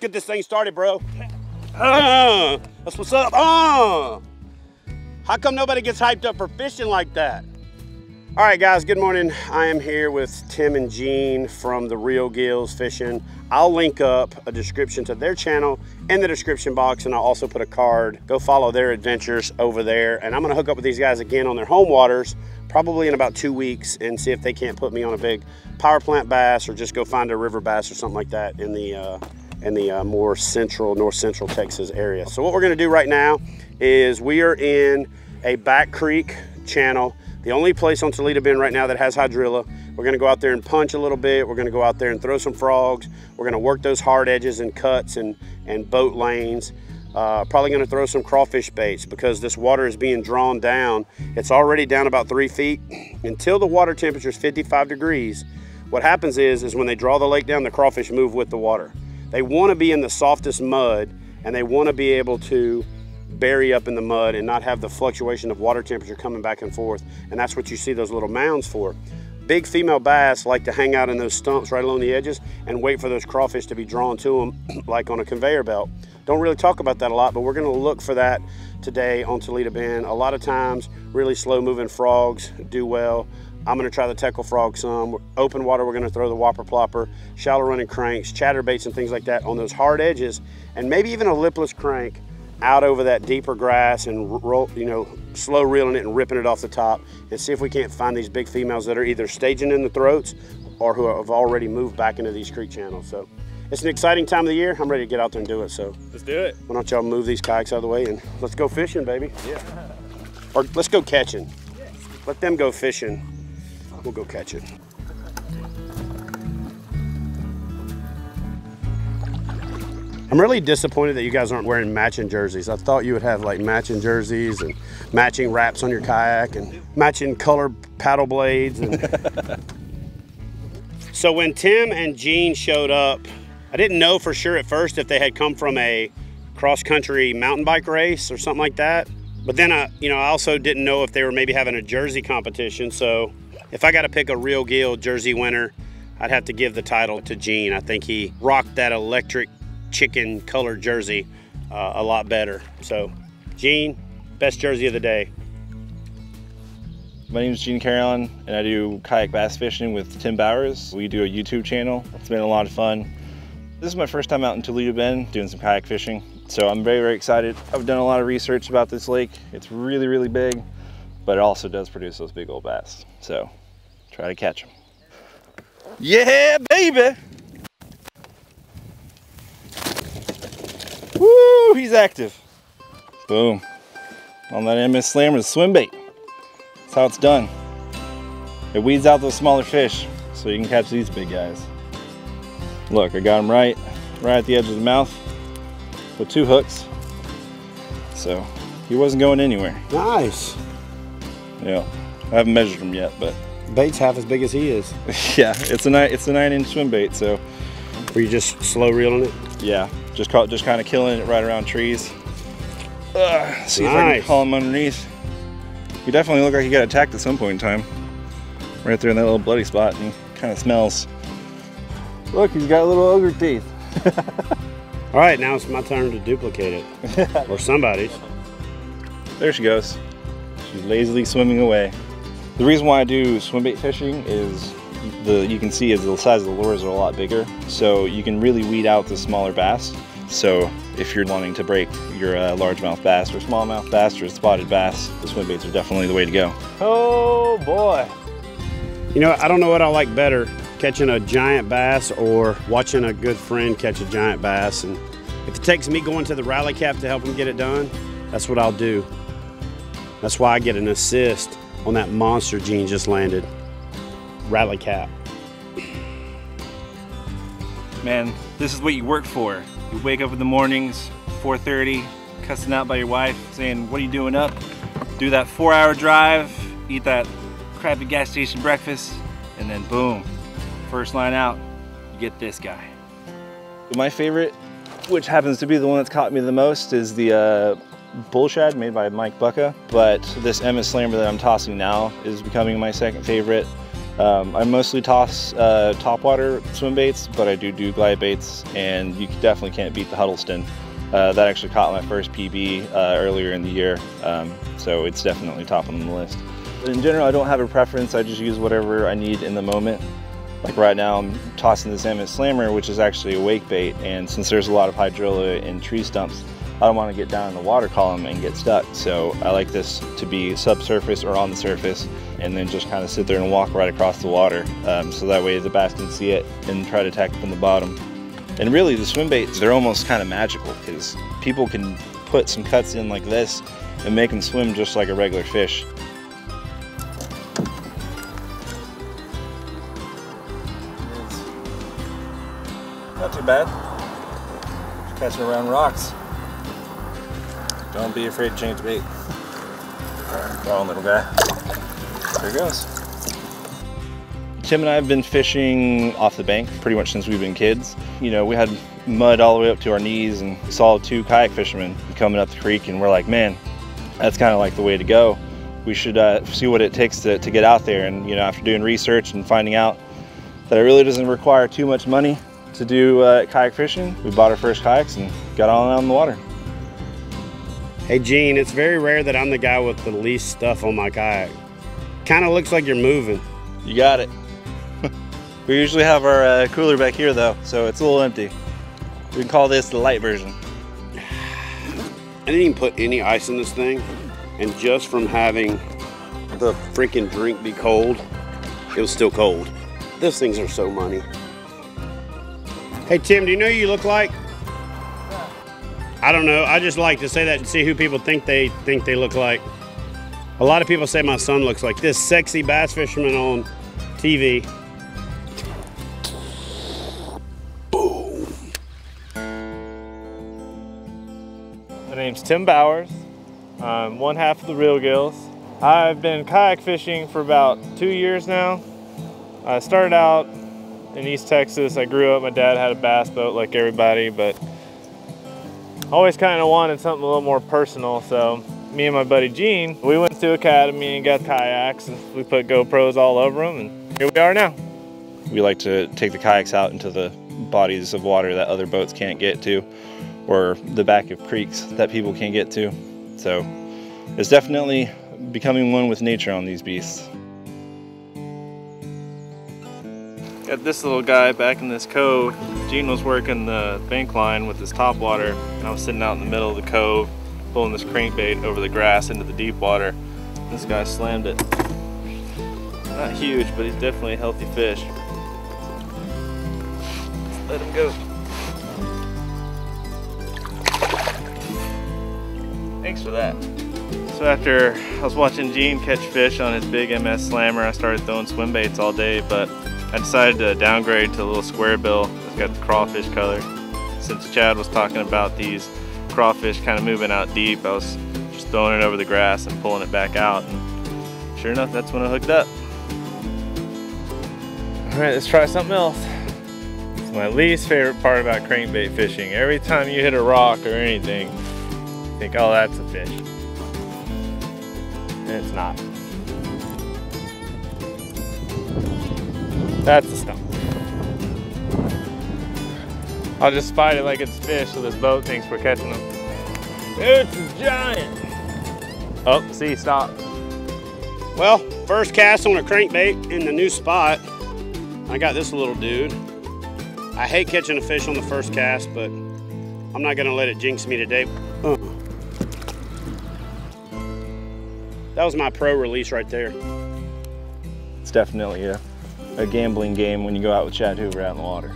get this thing started, bro. That's what's up. How come nobody gets hyped up for fishing like that? All right, guys, good morning. I am here with Tim and Gene from the Reel Gills Fishing. I'll link up a description to their channel in the description box, and I'll also put a card. Go follow their adventures over there. And I'm gonna hook up with these guys again on their home waters, probably in about 2 weeks, and see if they can't put me on a big power plant bass or just go find a river bass or something like that in the more central, north central Texas area. So what we're gonna do right now is we are in a back creek channel, the only place on Toledo Bend right now that has hydrilla. We're gonna go out there and punch a little bit. We're gonna go out there and throw some frogs. We're gonna work those hard edges and cuts and boat lanes. Probably gonna throw some crawfish baits because this water is being drawn down. It's already down about 3 feet. Until the water temperature is 55 degrees, what happens is when they draw the lake down, the crawfish move with the water. They wanna be in the softest mud, and they wanna be able to bury up in the mud and not have the fluctuation of water temperature coming back and forth. And that's what you see those little mounds for. Big female bass like to hang out in those stumps right along the edges and wait for those crawfish to be drawn to them like on a conveyor belt. Don't really talk about that a lot, but we're gonna look for that today on Toledo Bend. A lot of times, really slow moving frogs do well. I'm gonna try the tackle frog some. Open water, we're gonna throw the whopper plopper, shallow running cranks, chatterbaits and things like that on those hard edges, and maybe even a lipless crank out over that deeper grass and roll, slow reeling it and ripping it off the top, and see if we can't find these big females that are either staging in the throats or who have already moved back into these creek channels. So it's an exciting time of the year. I'm ready to get out there and do it. So let's do it. Why don't y'all move these kayaks out of the way and let's go fishing, baby. Yeah. Or let's go catching. Let them go fishing. We'll go catch it. I'm really disappointed that you guys aren't wearing matching jerseys. I thought you would have like matching jerseys and matching wraps on your kayak and matching colored paddle blades. So when Tim and Gene showed up, I didn't know for sure at first if they had come from a cross-country mountain bike race or something like that. But then I also didn't know if they were maybe having a jersey competition. So if I got to pick a Reel Gill jersey winner, I'd have to give the title to Gene. I think he rocked that electric chicken colored jersey a lot better. So Gene, best jersey of the day. My name is Gene Carolyn and I do kayak bass fishing with Tim Bowers. We do a YouTube channel. It's been a lot of fun. This is my first time out in Toledo Bend doing some kayak fishing, so I'm very, very excited. I've done a lot of research about this lake. It's really, really big, but it also does produce those big old bass. So try to catch them. Yeah, baby! Woo, he's active. Boom. On that MS Slammer, the swim bait. That's how it's done. It weeds out those smaller fish so you can catch these big guys. Look, I got him right at the edge of the mouth with 2 hooks. So he wasn't going anywhere. Nice. Yeah, I haven't measured him yet, but bait's half as big as he is. Yeah, it's a 9-inch swim bait. So were you just slow reeling it? Yeah, just kind of killing it right around trees. See if I can haul him underneath. He definitely looked like he got attacked at some point in time. Right there in that little bloody spot, and he kind of smells. Look, he's got little ogre teeth. All right, now it's my turn to duplicate it. Or somebody's. There she goes. She's lazily swimming away. The reason why I do swim bait fishing is you can see is the size of the lures are a lot bigger, so you can really weed out the smaller bass. So if you're wanting to break your largemouth bass or smallmouth bass or spotted bass, the swim baits are definitely the way to go. Oh boy. I don't know what I like better, catching a giant bass or watching a good friend catch a giant bass. And if it takes me going to the rally cap to help him get it done, that's what I'll do. That's why I get an assist on that monster Gene just landed. Rally cap. Man, this is what you work for. You wake up in the mornings, 4:30, cussing out by your wife, saying, "What are you doing up?" Do that 4-hour drive, eat that crappy gas station breakfast, and then boom, first line out, you get this guy. My favorite, which happens to be the one that's caught me the most, is the bull shad made by Mike Bucka, but this MS Slammer that I'm tossing now is becoming my second favorite. I mostly toss topwater swim baits, but I do glide baits, and you definitely can't beat the Huddleston. That actually caught my first PB earlier in the year, so it's definitely top on the list. But in general, I don't have a preference. I just use whatever I need in the moment. Like right now, I'm tossing this Emmett Slammer, which is actually a wake bait, and since there's a lot of hydrilla and tree stumps, I don't want to get down in the water column and get stuck. So I like this to be subsurface or on the surface, and then just kind of sit there and walk right across the water. So that way the bass can see it and try to attack from the bottom. And really the swim baits, they're almost kind of magical because people can put some cuts in like this and make them swim just like a regular fish. Not too bad. Just catching around rocks. Don't be afraid to change the bait. Alright, go on, little guy. There he goes. Tim and I have been fishing off the bank pretty much since we've been kids. You know, we had mud all the way up to our knees and saw 2 kayak fishermen coming up the creek, and we're like, man, that's kind of like the way to go. We should see what it takes to get out there. And you know, after doing research and finding out that it really doesn't require too much money to do kayak fishing, we bought our first kayaks and got on out in the water. Hey Gene, it's very rare that I'm the guy with the least stuff on my kayak. Kind of looks like you're moving. You got it. We usually have our cooler back here though, so it's a little empty. We can call this the light version. I didn't even put any ice in this thing, and just from having the freaking drink be cold, it was still cold. Those things are so money. Hey Tim, do you know who you look like? I don't know, I just like to say that and see who people think they look like. A lot of people say my son looks like this sexy bass fisherman on TV. Boom. My name's Tim Bowers. I'm one half of the Reel Gills. I've been kayak fishing for about 2 years now. I started out in East Texas. I grew up, my dad had a bass boat like everybody, but always kind of wanted something a little more personal, so me and my buddy Gene, we went to academy and got kayaks, and we put GoPros all over them, and here we are now. We like to take the kayaks out into the bodies of water that other boats can't get to, or the back of creeks that people can't get to. So it's definitely becoming one with nature on these beasts. Got this little guy back in this cove. Gene was working the bank line with his topwater, and I was sitting out in the middle of the cove pulling this crankbait over the grass into the deep water. This guy slammed it. Not huge, but he's definitely a healthy fish. Let's let him go. Thanks for that. So after I was watching Gene catch fish on his big MS Slammer, I started throwing swim baits all day, but I decided to downgrade to a little square bill that's got the crawfish color. Since Chad was talking about these crawfish kind of moving out deep, I was just throwing it over the grass and pulling it back out, and sure enough, that's when I hooked up. All right, let's try something else. It's my least favorite part about crankbait fishing. Every time you hit a rock or anything, you think, oh, that's a fish. And it's not. That's a stump. I'll just fight it like it's fish so this boat thinks we're catching them. It's a giant. Oh, see, stop. Well, first cast on a crankbait in the new spot. I got this little dude. I hate catching a fish on the first cast, but I'm not gonna let it jinx me today. That was my pro release right there. It's definitely a gambling game when you go out with Chad Hoover out in the water.